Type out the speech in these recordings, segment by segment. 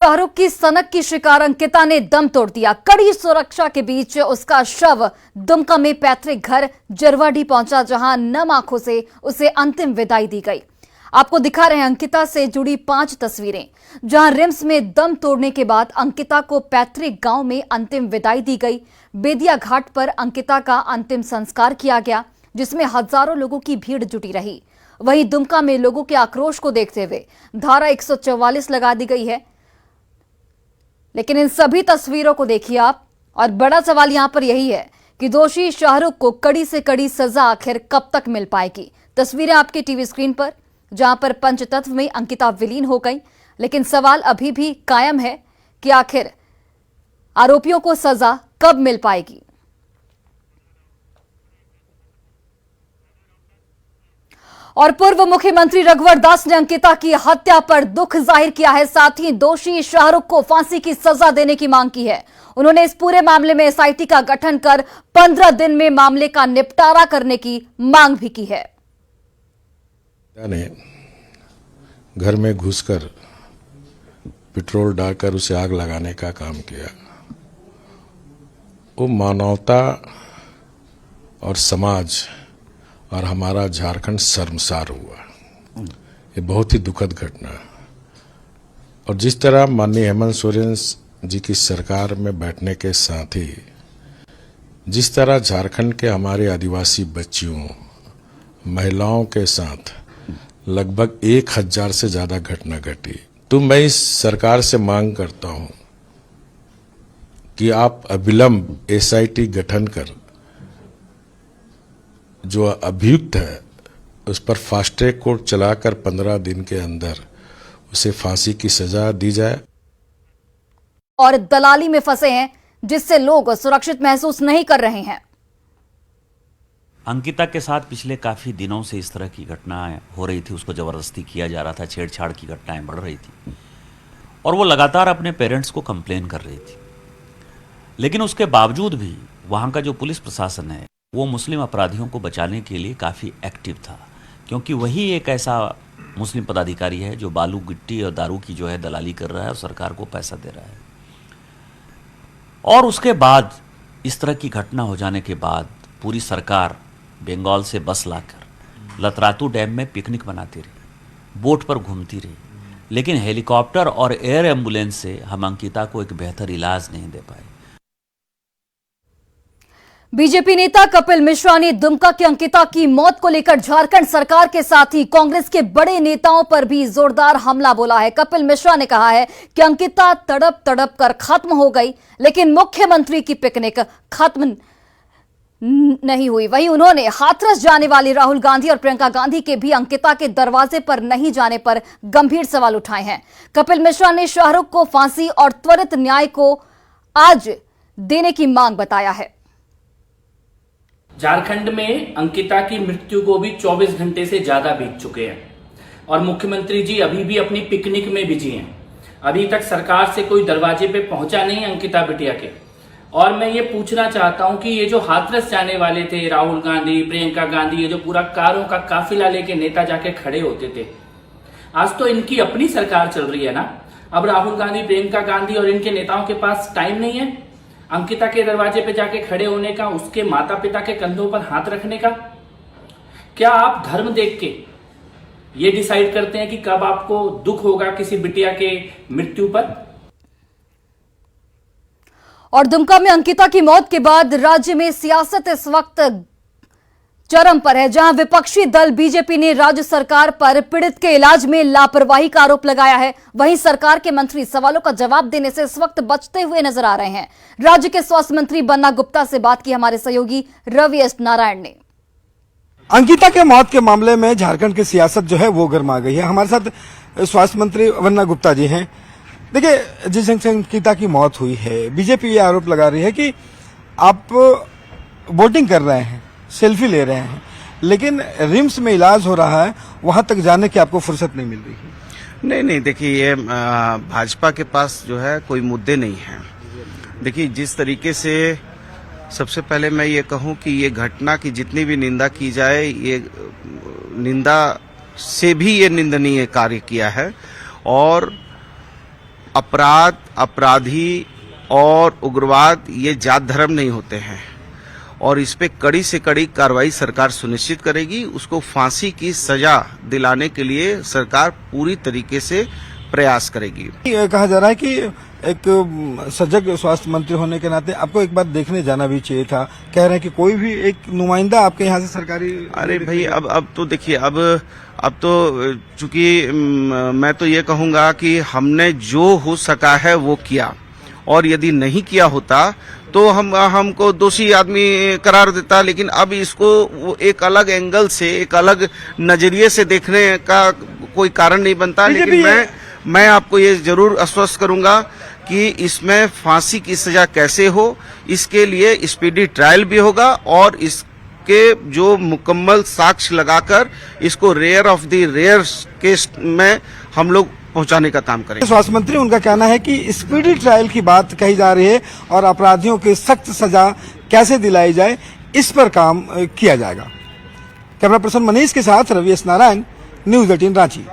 शाहरुख की सनक की शिकार अंकिता ने दम तोड़ दिया। कड़ी सुरक्षा के बीच उसका शव दुमका में पैतृक घर जरवाडी पहुंचा, जहां नम आंखों से उसे अंतिम विदाई दी गई। आपको दिखा रहे हैं अंकिता से जुड़ी 5 तस्वीरें, जहां रिम्स में दम तोड़ने के बाद अंकिता को पैतृक गांव में अंतिम विदाई दी गई। बेदिया घाट पर अंकिता का अंतिम संस्कार किया गया, जिसमें हजारों लोगों की भीड़ जुटी रही। वहीं दुमका में लोगों के आक्रोश को देखते हुए धारा 144 लगा दी गई है। लेकिन इन सभी तस्वीरों को देखिए आप, और बड़ा सवाल यहां पर यही है कि दोषी शाहरुख को कड़ी से कड़ी सजा आखिर कब तक मिल पाएगी। तस्वीरें आपके टीवी स्क्रीन पर, जहां पर पंचतत्व में अंकिता विलीन हो गई। लेकिन सवाल अभी भी कायम है कि आखिर आरोपियों को सजा कब मिल पाएगी। और पूर्व मुख्यमंत्री रघुवर दास ने अंकिता की हत्या पर दुख जाहिर किया है। साथ ही दोषी शाहरुख को फांसी की सजा देने की मांग की है। उन्होंने इस पूरे मामले में एसआईटी का गठन कर 15 दिन में मामले का निपटारा करने की मांग भी की है। ने घर में घुसकर पेट्रोल डालकर उसे आग लगाने का काम किया। वो मानवता और समाज और हमारा झारखंड शर्मसार हुआ। ये बहुत ही दुखद घटना। और जिस तरह माननीय हेमंत सोरेन जी की सरकार में बैठने के साथ ही जिस तरह झारखंड के हमारे आदिवासी बच्चियों, महिलाओं के साथ लगभग 1000 से ज्यादा घटना घटी, तो मैं इस सरकार से मांग करता हूं कि आप अविलंब एसआईटी गठन कर जो अभियुक्त है उस पर फास्ट ट्रैक कोर्ट चलाकर 15 दिन के अंदर उसे फांसी की सजा दी जाए। और दलाली में फंसे हैं, जिससे लोग सुरक्षित महसूस नहीं कर रहे हैं। अंकिता के साथ पिछले काफी दिनों से इस तरह की घटनाएं हो रही थी। उसको जबरदस्ती किया जा रहा था, छेड़छाड़ की घटनाएं बढ़ रही थी और वो लगातार अपने पेरेंट्स को कंप्लेन कर रही थी। लेकिन उसके बावजूद भी वहां का जो पुलिस प्रशासन है वो मुस्लिम अपराधियों को बचाने के लिए काफ़ी एक्टिव था, क्योंकि वही एक ऐसा मुस्लिम पदाधिकारी है जो बालू, गिट्टी और दारू की जो है दलाली कर रहा है और सरकार को पैसा दे रहा है। और उसके बाद इस तरह की घटना हो जाने के बाद पूरी सरकार बंगाल से बस लाकर लतरातू डैम में पिकनिक मनाती रही, बोट पर घूमती रही, लेकिन हेलीकॉप्टर और एयर एम्बुलेंस से हम अंकिता को एक बेहतर इलाज नहीं दे पाए। बीजेपी नेता कपिल मिश्रा ने दुमका की अंकिता की मौत को लेकर झारखंड सरकार के साथ ही कांग्रेस के बड़े नेताओं पर भी जोरदार हमला बोला है। कपिल मिश्रा ने कहा है कि अंकिता तड़प तड़प कर खत्म हो गई, लेकिन मुख्यमंत्री की पिकनिक खत्म नहीं हुई। वहीं उन्होंने हाथरस जाने वाले राहुल गांधी और प्रियंका गांधी के भी अंकिता के दरवाजे पर नहीं जाने पर गंभीर सवाल उठाए हैं। कपिल मिश्रा ने शाहरुख को फांसी और त्वरित न्याय को आज देने की मांग बताया है। झारखंड में अंकिता की मृत्यु को भी 24 घंटे से ज्यादा बीत चुके हैं और मुख्यमंत्री जी अभी भी अपनी पिकनिक में बिजी हैं। अभी तक सरकार से कोई दरवाजे पे पहुंचा नहीं अंकिता बिटिया के। और मैं ये पूछना चाहता हूं कि ये जो हाथरस जाने वाले थे राहुल गांधी, प्रियंका गांधी, ये जो पूरा कारों का काफिला लेके नेता जाके खड़े होते थे, आज तो इनकी अपनी सरकार चल रही है ना। अब राहुल गांधी, प्रियंका गांधी और इनके नेताओं के पास टाइम नहीं है अंकिता के दरवाजे पे जाके खड़े होने का, उसके माता पिता के कंधों पर हाथ रखने का। क्या आप धर्म देख के ये डिसाइड करते हैं कि कब आपको दुख होगा किसी बिटिया के मृत्यु पर? और दुमका में अंकिता की मौत के बाद राज्य में सियासत इस वक्त चरम पर है, जहां विपक्षी दल बीजेपी ने राज्य सरकार पर पीड़ित के इलाज में लापरवाही का आरोप लगाया है। वहीं सरकार के मंत्री सवालों का जवाब देने से इस वक्त बचते हुए नजर आ रहे हैं। राज्य के स्वास्थ्य मंत्री बन्ना गुप्ता से बात की हमारे सहयोगी रवि एस नारायण ने। अंकिता के मौत के मामले में झारखंड की सियासत जो है वो गर्मा गई है। हमारे साथ स्वास्थ्य मंत्री बन्ना गुप्ता जी हैं। देखिए, जिस ढंग से अंकिता की मौत हुई है, बीजेपी ये आरोप लगा रही है कि आप वोटिंग कर रहे हैं, सेल्फी ले रहे हैं, लेकिन रिम्स में इलाज हो रहा है, वहां तक जाने की आपको फुर्सत नहीं मिल रही है। नहीं, देखिए ये भाजपा के पास जो है कोई मुद्दे नहीं है। देखिए, जिस तरीके से सबसे पहले मैं ये कहूं कि ये घटना की जितनी भी निंदा की जाए, ये निंदा से भी ये निंदनीय कार्य किया है और अपराध, अपराधी और उग्रवाद ये जात धर्म नहीं होते हैं और इस पे कड़ी से कड़ी कार्रवाई सरकार सुनिश्चित करेगी। उसको फांसी की सजा दिलाने के लिए सरकार पूरी तरीके से प्रयास करेगी। ये कहा जा रहा है कि एक सजग स्वास्थ्य मंत्री होने के नाते आपको एक बार देखने जाना भी चाहिए था। कह रहे हैं कि कोई भी एक नुमाइंदा आपके यहाँ से सरकारी। अरे भाई अब तो देखिए, अब तो चूंकि मैं तो ये कहूंगा कि हमने जो हो सका है वो किया, और यदि नहीं किया होता तो हमको दोषी आदमी करार देता। लेकिन अब इसको वो एक अलग एंगल से, एक अलग नजरिए से देखने का कोई कारण नहीं बनता। लेकिन मैं आपको ये जरूर आश्वस्त करूंगा कि इसमें फांसी की सजा कैसे हो, इसके लिए स्पीडी ट्रायल भी होगा और इसके जो मुकम्मल साक्ष्य लगाकर इसको rare of the rare case में हम लोग पहुंचाने का काम करेंगे। स्वास्थ्य मंत्री, उनका कहना है कि स्पीडी ट्रायल की बात कही जा रही है और अपराधियों की सख्त सजा कैसे दिलाई जाए, इस पर काम किया जाएगा। कैमरा पर्सन मनीष के साथ रवि एस नारायण, न्यूज 18 रांची।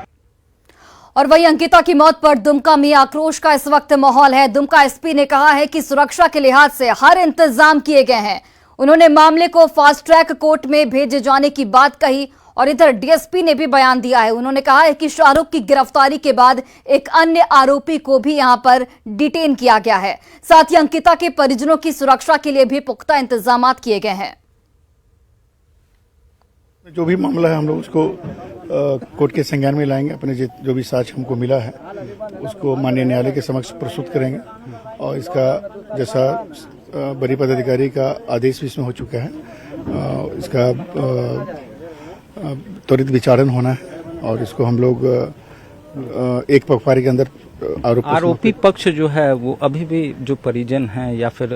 और वहीं अंकिता की मौत पर दुमका में आक्रोश का इस वक्त माहौल है। दुमका एसपी ने कहा है कि सुरक्षा के लिहाज से हर इंतजाम किए गए हैं। उन्होंने मामले को फास्ट ट्रैक कोर्ट में भेजे जाने की बात कही और इधर डीएसपी ने भी बयान दिया है। उन्होंने कहा है कि शाहरुख की गिरफ्तारी के बाद एक अन्य आरोपी को भी यहां पर डिटेन किया गया है। साथ ही अंकिता के परिजनों की सुरक्षा के लिए भी पुख्ता इंतजाम किए गए हैं। जो भी मामला है हम लोग उसको कोर्ट के संज्ञान में लाएंगे। अपने जो भी साक्ष्य हमको मिला है उसको माननीय न्यायालय के समक्ष प्रस्तुत करेंगे और इसका जैसा बड़ी पदाधिकारी का आदेश भी इसमें हो चुका है, इसका त्वरित विचारण होना है और इसको हम लोग एक पखवाड़े के अंदर आरोपी पक्ष जो है वो अभी भी जो परिजन हैं या फिर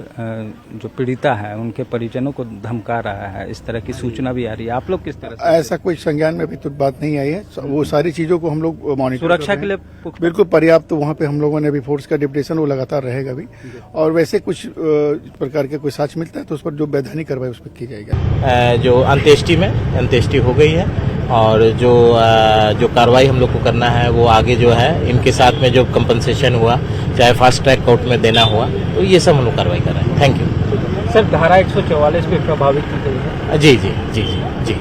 जो पीड़िता है उनके परिजनों को धमका रहा है, इस तरह की सूचना भी आ रही है। आप लोग किस तरह से? ऐसा कोई संज्ञान में अभी तो बात नहीं आई है। वो सारी चीजों को हम लोग मॉनिटर सुरक्षा के लिए बिल्कुल पर्याप्त। तो वहाँ पे हम लोगों ने अभी फोर्स का डिप्यूटेशन वो लगातार रहेगा भी, और वैसे कुछ प्रकार के कोई साक्ष्य मिलता है तो उस पर जो वैधानिक कार्रवाई उस पर की जाएगी। जो अंत्येष्टि हो गई है और जो कार्रवाई हम लोग को करना है वो आगे जो है इनके साथ में जो कंपनसेशन हुआ, चाहे फास्ट ट्रैक कोर्ट में देना हुआ, तो ये सब हम लोग कार्रवाई कर रहे हैं। Thank you sir. धारा 144 पे प्रभावित की गई है? जी।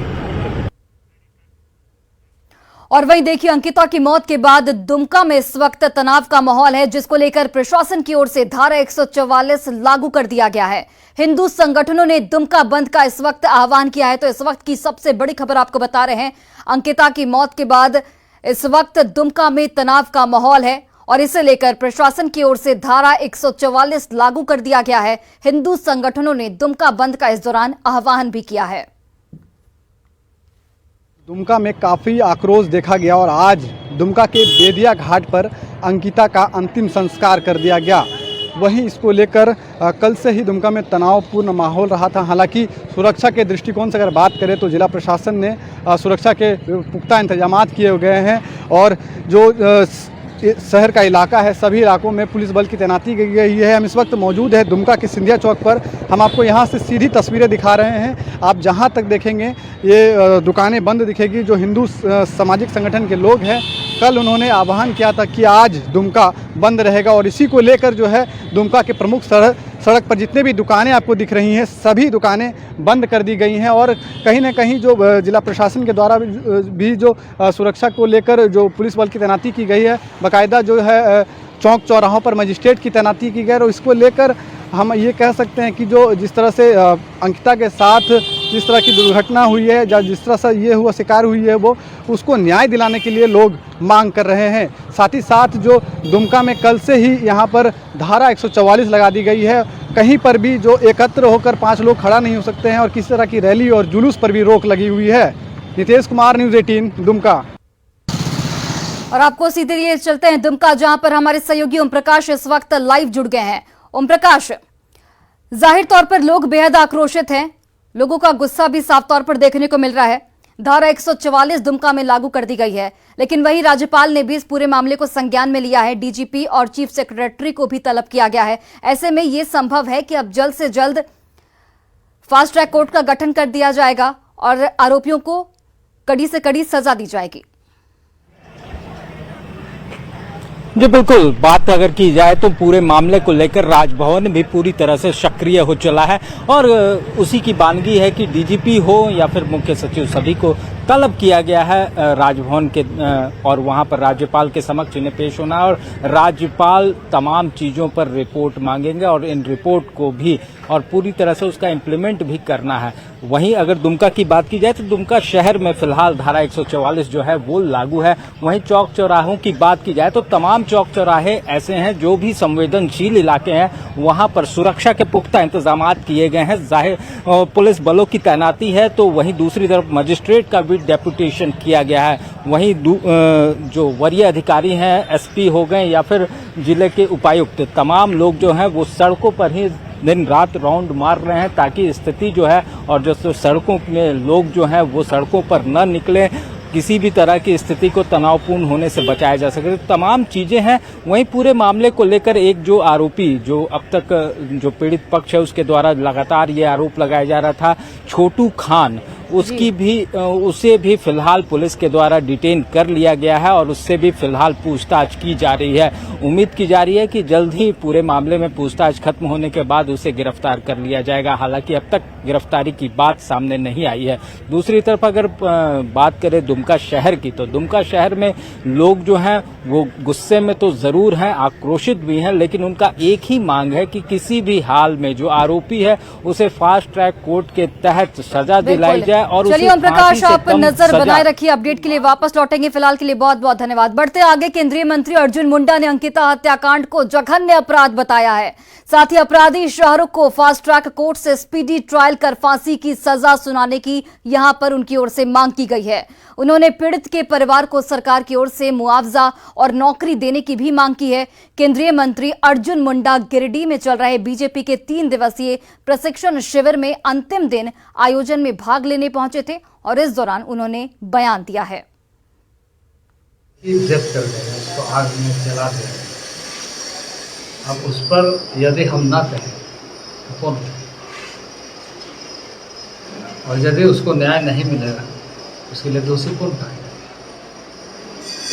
और वहीं देखिए, अंकिता की मौत के बाद दुमका में इस वक्त तनाव का माहौल है, जिसको लेकर प्रशासन की ओर से धारा 144 लागू कर दिया गया है। हिंदू संगठनों ने दुमका बंद का इस वक्त आह्वान किया है। तो इस वक्त की सबसे बड़ी खबर आपको बता रहे हैं। अंकिता की मौत के बाद इस वक्त दुमका में तनाव का माहौल है और इसे लेकर प्रशासन की ओर से धारा 144 लागू कर दिया गया है। हिंदू संगठनों ने दुमका बंद का इस दौरान आह्वान भी किया है। दुमका में काफ़ी आक्रोश देखा गया और आज दुमका के बेदिया घाट पर अंकिता का अंतिम संस्कार कर दिया गया। वहीं इसको लेकर कल से ही दुमका में तनावपूर्ण माहौल रहा था। हालांकि सुरक्षा के दृष्टिकोण से अगर बात करें तो जिला प्रशासन ने सुरक्षा के पुख्ता इंतजाम किए गए हैं और जो शहर का इलाका है सभी इलाकों में पुलिस बल की तैनाती की गई है। हम इस वक्त मौजूद है दुमका के सिंधिया चौक पर। हम आपको यहाँ से सीधी तस्वीरें दिखा रहे हैं। आप जहाँ तक देखेंगे ये दुकानें बंद दिखेगी। जो हिंदू सामाजिक संगठन के लोग हैं, कल उन्होंने आह्वान किया था कि आज दुमका बंद रहेगा और इसी को लेकर जो है दुमका के प्रमुख सड़क पर जितने भी दुकानें आपको दिख रही हैं सभी दुकानें बंद कर दी गई हैं। और कहीं ना कहीं जो जिला प्रशासन के द्वारा भी जो सुरक्षा को लेकर जो पुलिस बल की तैनाती की गई है, बाकायदा जो है चौक चौराहों पर मजिस्ट्रेट की तैनाती की गई है। और इसको लेकर हम ये कह सकते हैं कि जो जिस तरह से अंकिता के साथ जिस तरह की दुर्घटना हुई है या जिस तरह से ये हुआ शिकार हुई है वो उसको न्याय दिलाने के लिए लोग मांग कर रहे हैं। साथ ही साथ जो दुमका में कल से ही यहाँ पर धारा 144 लगा दी गई है। कहीं पर भी जो एकत्र होकर 5 लोग खड़ा नहीं हो सकते हैं और किसी तरह की रैली और जुलूस पर भी रोक लगी हुई है। नितेश कुमार, न्यूज़ 18 दुमका। और आपको सीधे लिए चलते हैं दुमका, जहां पर हमारे सहयोगी ओम प्रकाश इस वक्त लाइव जुड़ गए हैं। ओम प्रकाश, जाहिर तौर पर लोग बेहद आक्रोशित हैं, लोगों का गुस्सा भी साफ तौर पर देखने को मिल रहा है। धारा 144 दुमका में लागू कर दी गई है, लेकिन वहीं राज्यपाल ने भी इस पूरे मामले को संज्ञान में लिया है। डीजीपी और चीफ सेक्रेटरी को भी तलब किया गया है। ऐसे में यह संभव है कि अब जल्द से जल्द फास्ट ट्रैक कोर्ट का गठन कर दिया जाएगा और आरोपियों को कड़ी से कड़ी सजा दी जाएगी। जी बिल्कुल, बात अगर की जाए तो पूरे मामले को लेकर राजभवन भी पूरी तरह से सक्रिय हो चला है और उसी की बानगी है कि डीजीपी हो या फिर मुख्य सचिव सभी को तलब किया गया है राजभवन के और वहां पर राज्यपाल के समक्ष इन्हें पेश होना और राज्यपाल तमाम चीजों पर रिपोर्ट मांगेंगे और इन रिपोर्ट को भी और पूरी तरह से उसका इम्प्लीमेंट भी करना है। वहीं अगर दुमका की बात की जाए तो दुमका शहर में फिलहाल धारा 144 जो है वो लागू है। वहीं चौक चौराहों की बात की जाए तो तमाम चौक चौराहे ऐसे हैं जो भी संवेदनशील इलाके हैं, वहां पर सुरक्षा के पुख्ता इंतजाम किए गए हैं। जाहिर पुलिस बलों की तैनाती है तो वहीं दूसरी तरफ मजिस्ट्रेट का भी डेपुटेशन किया गया है। वहीं जो वरीय अधिकारी हैं, एसपी हो गए या फिर जिले के उपायुक्त, तमाम लोग जो हैं वो सड़कों पर ही दिन रात राउंड मार रहे हैं ताकि स्थिति जो है और जो सड़कों में लोग जो हैं वो सड़कों पर न निकले, किसी भी तरह की स्थिति को तनावपूर्ण होने से बचाया जा सके। तमाम चीजें हैं। वहीं पूरे मामले को लेकर एक जो आरोपी जो अब तक जो पीड़ित पक्ष है उसके द्वारा लगातार ये आरोप लगाया जा रहा था, छोटू खान, उसे भी फिलहाल पुलिस के द्वारा डिटेन कर लिया गया है और उससे भी फिलहाल पूछताछ की जा रही है। उम्मीद की जा रही है कि जल्द ही पूरे मामले में पूछताछ खत्म होने के बाद उसे गिरफ्तार कर लिया जाएगा। हालांकि अब तक गिरफ्तारी की बात सामने नहीं आई है। दूसरी तरफ अगर बात करें दुमका शहर की तो दुमका शहर में लोग जो हैं वो गुस्से में तो जरूर हैं, आक्रोशित भी हैं, लेकिन उनका एक ही मांग है कि किसी भी हाल में जो आरोपी है उसे फास्ट ट्रैक कोर्ट के तहत सजा दिलाई जाए। और चलिए ओम प्रकाश, आप नजर बनाए रखिए, अपडेट के लिए वापस लौटेंगे। फिलहाल के लिए बहुत बहुत धन्यवाद। बढ़ते आगे, केंद्रीय मंत्री अर्जुन मुंडा ने अंकिता हत्याकांड को जघन्य अपराध बताया है। साथ ही अपराधी शाहरुख को फास्ट ट्रैक कोर्ट से स्पीडी ट्रायल कर फांसी की सजा सुनाने की यहां पर उनकी ओर से मांग की गई है। उन्होंने पीड़ित के परिवार को सरकार की ओर से मुआवजा और नौकरी देने की भी मांग की है। केंद्रीय मंत्री अर्जुन मुंडा गिरिडीह में चल रहे बीजेपी के 3 दिवसीय प्रशिक्षण शिविर में अंतिम दिन आयोजन में भाग लेने पहुंचे थे और इस दौरान उन्होंने बयान दिया है। जब्त कर देगा, उसको आग में जला देगा। अब उस पर यदि हम ना कहें तो कौन कहे? और यदि उसको न्याय नहीं मिलेगा उसके लिए दोषी कौन पाएगा?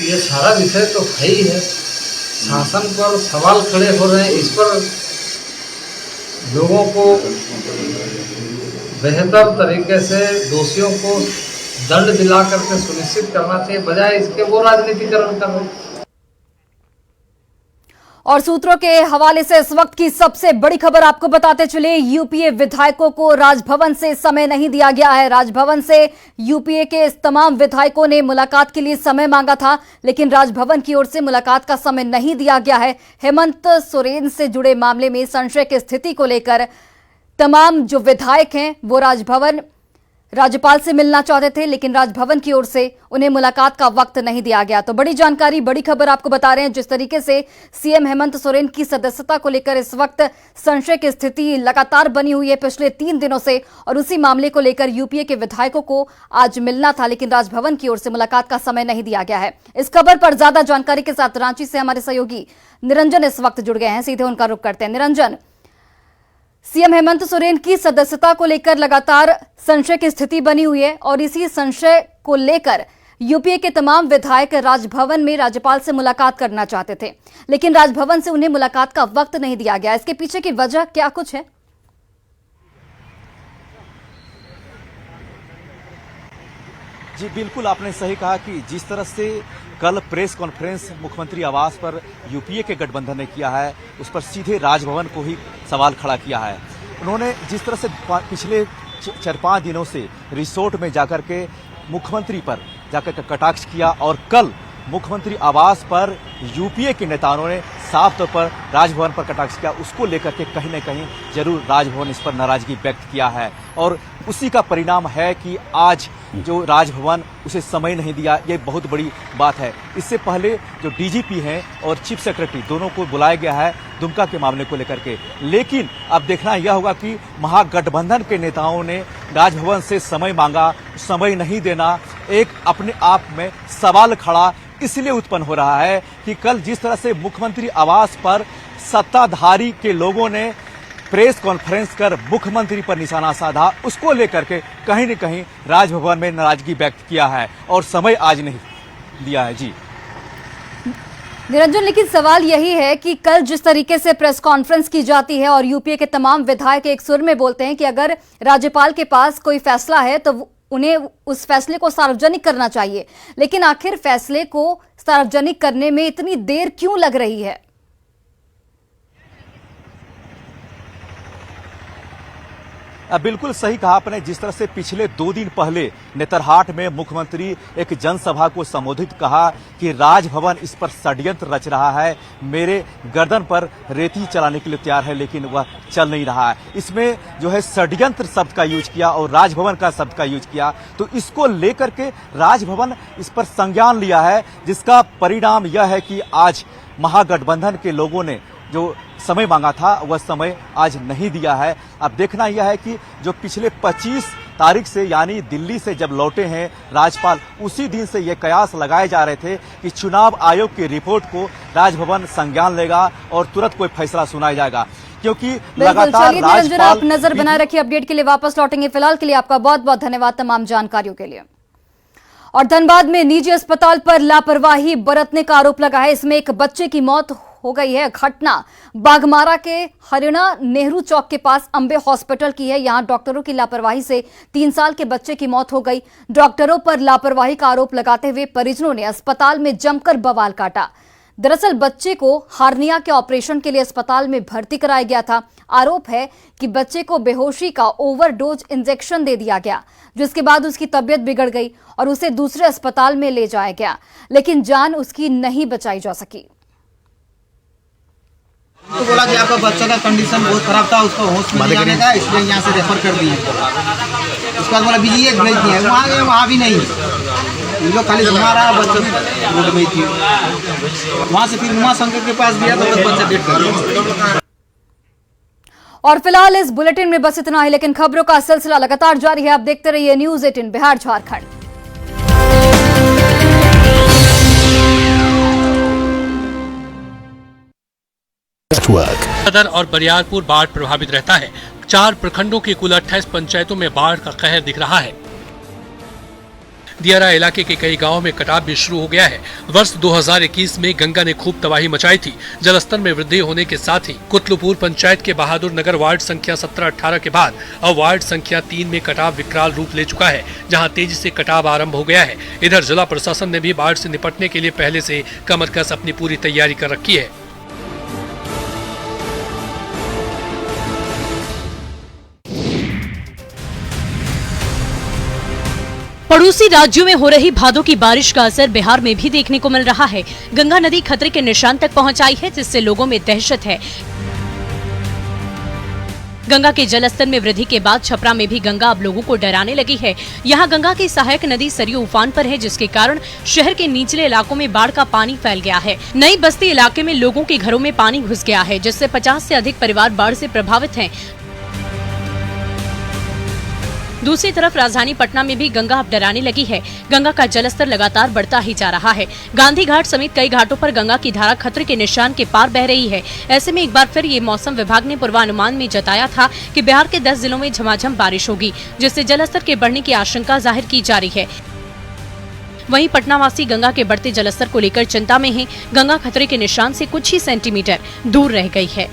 ये सारा विषय तो है ही है। शासन पर सवाल खड़े हो रहे हैं, इस पर लोगों को बेहतर तरीके से दोषियों को दंड दिला करके सुनिश्चित करना चाहिए, बजाय इसके वो राजनीतिकरण कर रहे हैं। और सूत्रों के हवाले से इस वक्त की सबसे बड़ी खबर आपको बताते चले, यूपीए विधायकों को राजभवन से समय नहीं दिया गया है। राजभवन से यूपीए के इस तमाम विधायकों ने मुलाकात के लिए समय मांगा था, लेकिन राजभवन की ओर से मुलाकात का समय नहीं दिया गया है। हेमंत सोरेन से जुड़े मामले में संशय की स्थिति को लेकर तमाम जो विधायक हैं वो राजभवन राज्यपाल से मिलना चाहते थे, लेकिन राजभवन की ओर से उन्हें मुलाकात का वक्त नहीं दिया गया। तो बड़ी जानकारी, बड़ी खबर आपको बता रहे हैं। जिस तरीके से सीएम हेमंत सोरेन की सदस्यता को लेकर इस वक्त संशय की स्थिति लगातार बनी हुई है पिछले 3 दिनों से, और उसी मामले को लेकर यूपीए के विधायकों को आज मिलना था, लेकिन राजभवन की ओर से मुलाकात का समय नहीं दिया गया है। इस खबर पर ज्यादा जानकारी के साथ रांची से हमारे सहयोगी निरंजन इस वक्त जुड़ गए हैं। सीधे उनका रुख करते हैं। निरंजन, सीएम हेमंत सोरेन की सदस्यता को लेकर लगातार संशय की स्थिति बनी हुई है और इसी संशय को लेकर यूपीए के तमाम विधायक राजभवन में राज्यपाल से मुलाकात करना चाहते थे, लेकिन राजभवन से उन्हें मुलाकात का वक्त नहीं दिया गया। इसके पीछे की वजह क्या कुछ है? जी बिल्कुल, आपने सही कहा कि जिस तरह से कल प्रेस कॉन्फ्रेंस मुख्यमंत्री आवास पर यूपीए के गठबंधन ने किया है, उस पर सीधे राजभवन को ही सवाल खड़ा किया है। उन्होंने जिस तरह से पिछले 4-5 दिनों से रिसोर्ट में जाकर के मुख्यमंत्री पर जाकर के कटाक्ष किया और कल मुख्यमंत्री आवास पर यूपीए के नेताओं ने साफ तौर पर राजभवन पर कटाक्ष किया, उसको लेकर के कहीं न कहीं जरूर राजभवन इस पर नाराजगी व्यक्त किया है और उसी का परिणाम है कि आज जो राजभवन उसे समय नहीं दिया, ये बहुत बड़ी बात है। इससे पहले जो डीजीपी हैं और चीफ सेक्रेटरी दोनों को बुलाया गया है दुमका के मामले को लेकर के, लेकिन अब देखना यह होगा कि महागठबंधन के नेताओं ने राजभवन से समय मांगा, समय नहीं देना एक अपने आप में सवाल खड़ा इसलिए उत्पन्न हो रहा है कि कल जिस तरह से मुख्यमंत्री आवास पर सत्ताधारी के लोगों ने प्रेस कॉन्फ्रेंस कर मुख्यमंत्री पर निशाना साधा, उसको लेकर के कहीं न कहीं राजभवन में नाराजगी व्यक्त किया है और समय आज नहीं दिया है। जी निरंजन, लेकिन सवाल यही है कि कल जिस तरीके से प्रेस कॉन्फ्रेंस की जाती है और यूपीए के तमाम विधायक एक सुर में बोलते हैं कि अगर राज्यपाल के पास कोई फैसला है तो उन्हें उस फैसले को सार्वजनिक करना चाहिए, लेकिन आखिर फैसले को सार्वजनिक करने में इतनी देर क्यों लग रही है? बिल्कुल सही कहा आपने। जिस तरह से पिछले 2 दिन पहले नेतरहाट में मुख्यमंत्री एक जनसभा को संबोधित कहा कि राजभवन इस पर षड्यंत्र रच रहा है, मेरे गर्दन पर रेती चलाने के लिए तैयार है, लेकिन वह चल नहीं रहा है। इसमें जो है षड्यंत्र शब्द का यूज किया और राजभवन का शब्द का यूज किया, तो इसको लेकर के राजभवन इस पर संज्ञान लिया है, जिसका परिणाम यह है कि आज महागठबंधन के लोगों ने जो समय मांगा था वह समय आज नहीं दिया है। अब देखना यह है कि जो पिछले 25 तारीख से यानी दिल्ली से जब लौटे हैं राजपाल, उसी दिन से ये कयास लगाए जा रहे थे कि चुनाव आयोग की रिपोर्ट को राजभवन संज्ञान लेगा और तुरंत कोई फैसला सुनाया जाएगा, क्योंकि लगातार निरंजन, आप नजर बनाए रखिए। अपडेट के लिए वापस लौटेंगे। फिलहाल के लिए आपका बहुत बहुत धन्यवाद तमाम जानकारियों के लिए। और धनबाद में निजी अस्पताल पर लापरवाही बरतने का आरोप लगा है। इसमें एक बच्चे की मौत हो गई है। घटना बागमारा के हरियाणा नेहरू चौक के पास अंबे हॉस्पिटल की है। यहां डॉक्टरों की लापरवाही से 3 साल के बच्चे की मौत हो गई। डॉक्टरों पर लापरवाही का आरोप लगाते हुए परिजनों ने अस्पताल में जमकर बवाल काटा। दरअसल बच्चे को हार्निया के ऑपरेशन के लिए अस्पताल में भर्ती कराया गया था। आरोप है कि बच्चे को बेहोशी का ओवरडोज इंजेक्शन दे दिया गया, जिसके बाद उसकी तबीयत बिगड़ गई और उसे दूसरे अस्पताल में ले जाया गया, लेकिन जान उसकी नहीं बचाई जा सकी। तो बोला कि आपका बच्चा का कंडीशन बहुत खराब था, उसको होश में नहीं आने का, इसलिए यहाँ से रेफर कर दिए। उसके बाद बोला बीजीएच भेज दिए, वहाँ गए, वहाँ भी नहीं, ये लोग खाली घुमा रहा, बच्चा रोड में थी। वहाँ से फिर उमा शंकर के पास गया तो बच्चा डेट कर दिया। और फिलहाल इस बुलेटिन में बस इतना ही, लेकिन खबरों का सिलसिला लगातार जारी है। आप देखते रहिए न्यूज़ 18 बिहार झारखंड। सदर और बरियारपुर बाढ़ प्रभावित रहता है। 4 प्रखंडों की कुल 28 पंचायतों में बाढ़ का कहर दिख रहा है। दियारा इलाके के कई गांवों में कटाव भी शुरू हो गया है। वर्ष 2021 में गंगा ने खूब तबाही मचाई थी। जलस्तर में वृद्धि होने के साथ ही कुतलुपुर पंचायत के बहादुर नगर वार्ड संख्या 17-18 के बाद अब वार्ड संख्या 3 में कटाव विकराल रूप ले चुका है, जहां तेजी से कटाव आरंभ हो गया है। इधर जिला प्रशासन ने भी बाढ़ से निपटने के लिए पहले से कमर कस अपनी पूरी तैयारी कर रखी है। पड़ोसी राज्यों में हो रही भादों की बारिश का असर बिहार में भी देखने को मिल रहा है। गंगा नदी खतरे के निशान तक पहुंच आई है, जिससे लोगों में दहशत है। गंगा के जलस्तर में वृद्धि के बाद छपरा में भी गंगा अब लोगों को डराने लगी है। यहाँ गंगा की सहायक नदी सरयू उफान पर है, जिसके कारण शहर के निचले इलाकों में बाढ़ का पानी फैल गया है। नई बस्ती इलाके में लोगों के घरों में पानी घुस गया है, जिससे 50 से अधिक परिवार बाढ़ से प्रभावित हैं। दूसरी तरफ राजधानी पटना में भी गंगा अब डराने लगी है। गंगा का जलस्तर लगातार बढ़ता ही जा रहा है। गांधी घाट समेत कई घाटों पर गंगा की धारा खतरे के निशान के पार बह रही है। ऐसे में एक बार फिर ये मौसम विभाग ने पूर्वानुमान में जताया था कि बिहार के 10 जिलों में झमाझम बारिश होगी, जिससे जलस्तर के बढ़ने की आशंका जाहिर की जा रही है। वहीं पटनावासी गंगा के बढ़ते जलस्तर को लेकर चिंता में हैं। गंगा खतरे के निशान से कुछ ही सेंटीमीटर दूर रह गई है।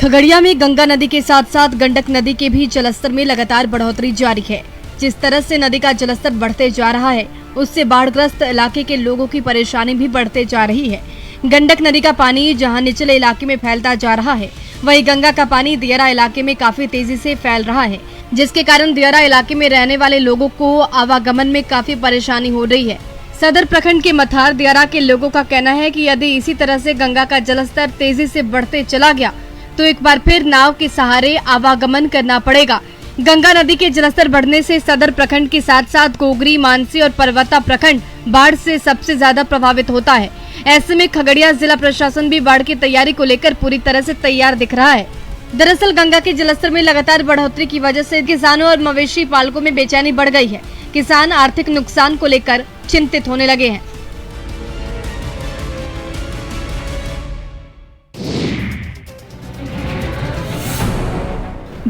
खगड़िया में गंगा नदी के साथ साथ गंडक नदी के भी जलस्तर में लगातार बढ़ोतरी जारी है। जिस तरह से नदी का जलस्तर बढ़ते जा रहा है, उससे बाढ़ग्रस्त इलाके के लोगों की परेशानी भी बढ़ते जा रही है। गंडक नदी का पानी जहां निचले इलाके में फैलता जा रहा है, वहीं गंगा का पानी दियारा इलाके में काफी तेजी से फैल रहा है, जिसके कारण दियारा इलाके में रहने वाले लोगों को आवागमन में काफी परेशानी हो रही है। सदर प्रखंड के मथार दियारा के लोगों का कहना है कि यदि इसी तरह से गंगा का जलस्तर तेजी से बढ़ते चला गया तो एक बार फिर नाव के सहारे आवागमन करना पड़ेगा। गंगा नदी के जलस्तर बढ़ने से सदर प्रखंड के साथ साथ गोगरी, मानसी और परवत्ता प्रखंड बाढ़ से सबसे ज्यादा प्रभावित होता है। ऐसे में खगड़िया जिला प्रशासन भी बाढ़ की तैयारी को लेकर पूरी तरह से तैयार दिख रहा है। दरअसल गंगा के जलस्तर में लगातार बढ़ोतरी की वजह से किसानों और मवेशी पालकों में बेचैनी बढ़ गई है। किसान आर्थिक नुकसान को लेकर चिंतित होने लगे हैं।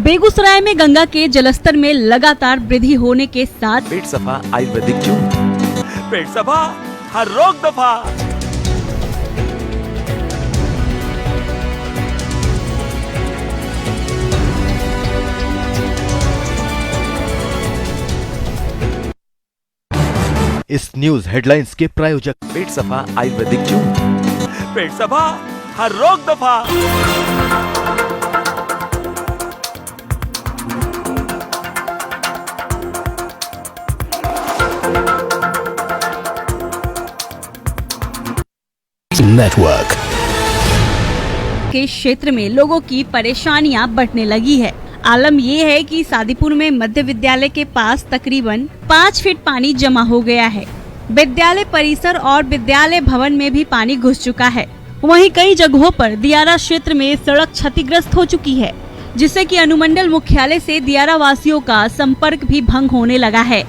बेगूसराय में गंगा के जलस्तर में लगातार वृद्धि होने के साथ पेट सफा आयुर्वेदिक चूर्ण, पेट सफा हर रोग दफा। इस न्यूज हेडलाइंस के प्रायोजक पेट सफा आयुर्वेदिक चूर्ण, पेट सफा हर रोग दफा। नेटवर्क के क्षेत्र में लोगों की परेशानियां बढ़ने लगी है। आलम ये है कि सादीपुर में मध्य विद्यालय के पास तकरीबन 5 फीट पानी जमा हो गया है। विद्यालय परिसर और विद्यालय भवन में भी पानी घुस चुका है। वहीं कई जगहों पर दियारा क्षेत्र में सड़क क्षतिग्रस्त हो चुकी है, जिससे कि अनुमंडल मुख्यालय से दियारा वासियों का संपर्क भी भंग होने लगा है।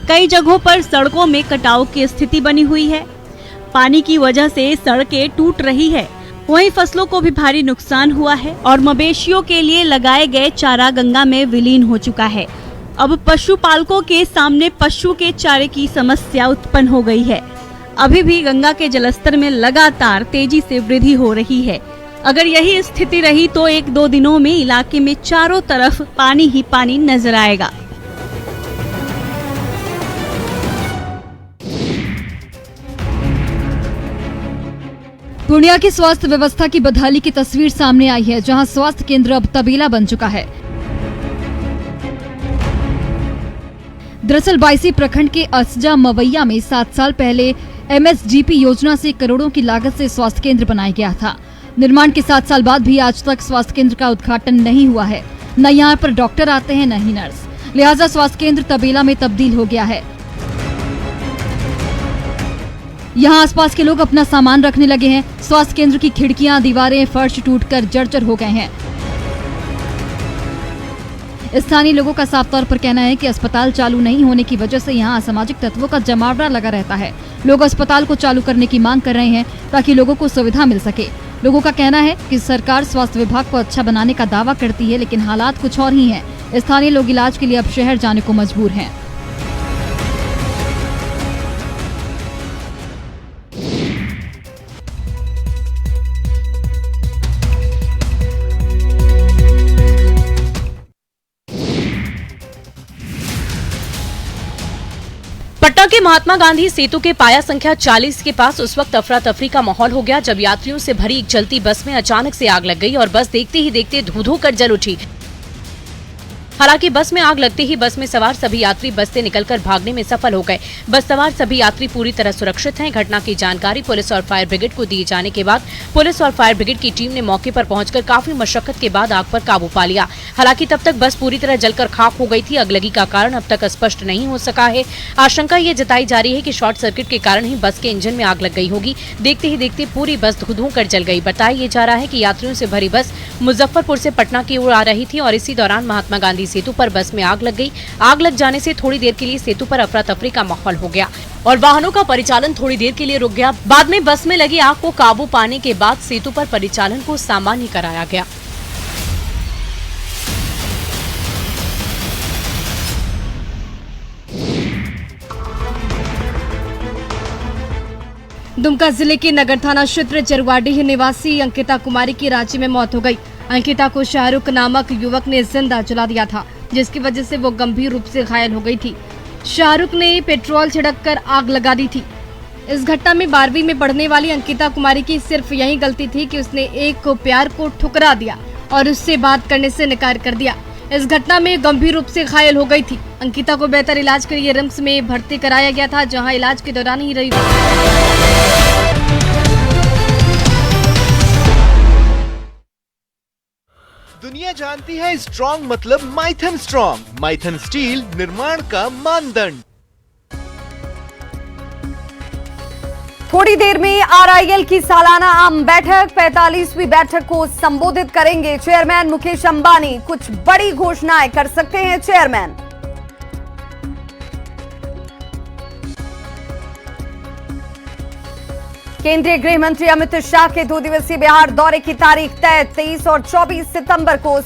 कई जगहों पर सड़कों में कटाव की स्थिति बनी हुई है। पानी की वजह से सड़कें टूट रही है। वहीं फसलों को भी भारी नुकसान हुआ है और मवेशियों के लिए लगाए गए चारा गंगा में विलीन हो चुका है। अब पशुपालकों के सामने पशु के चारे की समस्या उत्पन्न हो गई है। अभी भी गंगा के जलस्तर में लगातार तेजी से वृद्धि हो रही है। अगर यही स्थिति रही तो 1-2 दिनों में इलाके में चारों तरफ पानी ही पानी नजर आएगा। पूर्णिया की स्वास्थ्य व्यवस्था की बदहाली की तस्वीर सामने आई है, जहां स्वास्थ्य केंद्र अब तबेला बन चुका है। दरअसल 22 प्रखंड के असजा मवैया में 7 साल पहले MSGP योजना से करोड़ों की लागत से स्वास्थ्य केंद्र बनाया गया था। निर्माण के 7 साल बाद भी आज तक स्वास्थ्य केंद्र का उद्घाटन नहीं हुआ है। न यहाँ पर डॉक्टर आते हैं, न ही नर्स। लिहाजा स्वास्थ्य केंद्र तबेला में तब्दील हो गया है। यहाँ आसपास के लोग अपना सामान रखने लगे हैं। स्वास्थ्य केंद्र की खिड़कियां, दीवारें, फर्श टूटकर जर्जर हो गए हैं। स्थानीय लोगों का साफ तौर पर कहना है कि अस्पताल चालू नहीं होने की वजह से यहाँ असामाजिक तत्वों का जमावड़ा लगा रहता है। लोग अस्पताल को चालू करने की मांग कर रहे हैं ताकि लोगों को सुविधा मिल सके। लोगों का कहना है कि सरकार स्वास्थ्य विभाग को अच्छा बनाने का दावा करती है, लेकिन हालात कुछ और ही हैं। स्थानीय लोग इलाज के लिए अब शहर जाने को मजबूर हैं। पटना के महात्मा गांधी सेतु के पाया संख्या 40 के पास उस वक्त अफरा तफरी का माहौल हो गया जब यात्रियों से भरी एक चलती बस में अचानक से आग लग गई और बस देखते ही देखते धू-धू कर जल उठी। हालांकि बस में आग लगते ही बस में सवार सभी यात्री बस से निकलकर भागने में सफल हो गए। बस सवार सभी यात्री पूरी तरह सुरक्षित हैं। घटना की जानकारी पुलिस और फायर ब्रिगेड को दिए जाने के बाद पुलिस और फायर ब्रिगेड की टीम ने मौके पर पहुंचकर काफी मशक्कत के बाद आग पर काबू पा लिया। हालांकि तब तक बस पूरी तरह जलकर खाक हो गई थी। अगलगी का कारण अब तक स्पष्ट नहीं हो सका है। आशंका ये जताई जा रही है कि शॉर्ट सर्किट के कारण ही बस के इंजन में आग लग गई होगी। देखते ही देखते पूरी बस धू-धू कर जल गई। बताया जा रहा है कि यात्रियों से भरी बस मुजफ्फरपुर से पटना की ओर आ रही थी और इसी दौरान महात्मा गांधी सेतु पर बस में आग लग गई। आग लग जाने से थोड़ी देर के लिए सेतु पर अफरा तफरी का माहौल हो गया और वाहनों का परिचालन थोड़ी देर के लिए रुक गया। बाद में बस में लगी आग को काबू पाने के बाद सेतु पर परिचालन को सामान्य कराया गया। दुमका जिले के नगर थाना क्षेत्र जरवाडीह निवासी अंकिता कुमारी की रांची में मौत हो गई। अंकिता को शाहरुख नामक युवक ने जिंदा जला दिया था, जिसकी वजह से वो गंभीर रूप से घायल हो गई थी। शाहरुख ने पेट्रोल छिड़ककर आग लगा दी थी। इस घटना में 12वीं में पढ़ने वाली अंकिता कुमारी की सिर्फ यही गलती थी कि उसने एक प्यार को ठुकरा दिया और उससे बात करने से इनकार कर दिया। इस घटना में गंभीर रूप से घायल हो गई थी। अंकिता को बेहतर इलाज के लिए रिम्स में भर्ती कराया गया था, जहां इलाज के दौरान ही रही। दुनिया जानती है स्ट्रॉन्ग मतलब माइथन स्ट्रॉन्ग। माइथन स्टील निर्माण का मानदंड। थोड़ी देर में RIL की सालाना आम बैठक 45वीं बैठक को संबोधित करेंगे चेयरमैन मुकेश अंबानी। कुछ बड़ी घोषणाएं कर सकते हैं चेयरमैन। केंद्रीय गृह मंत्री अमित शाह के 2 दिवसीय बिहार दौरे की तारीख तय 23 और 24 सितंबर को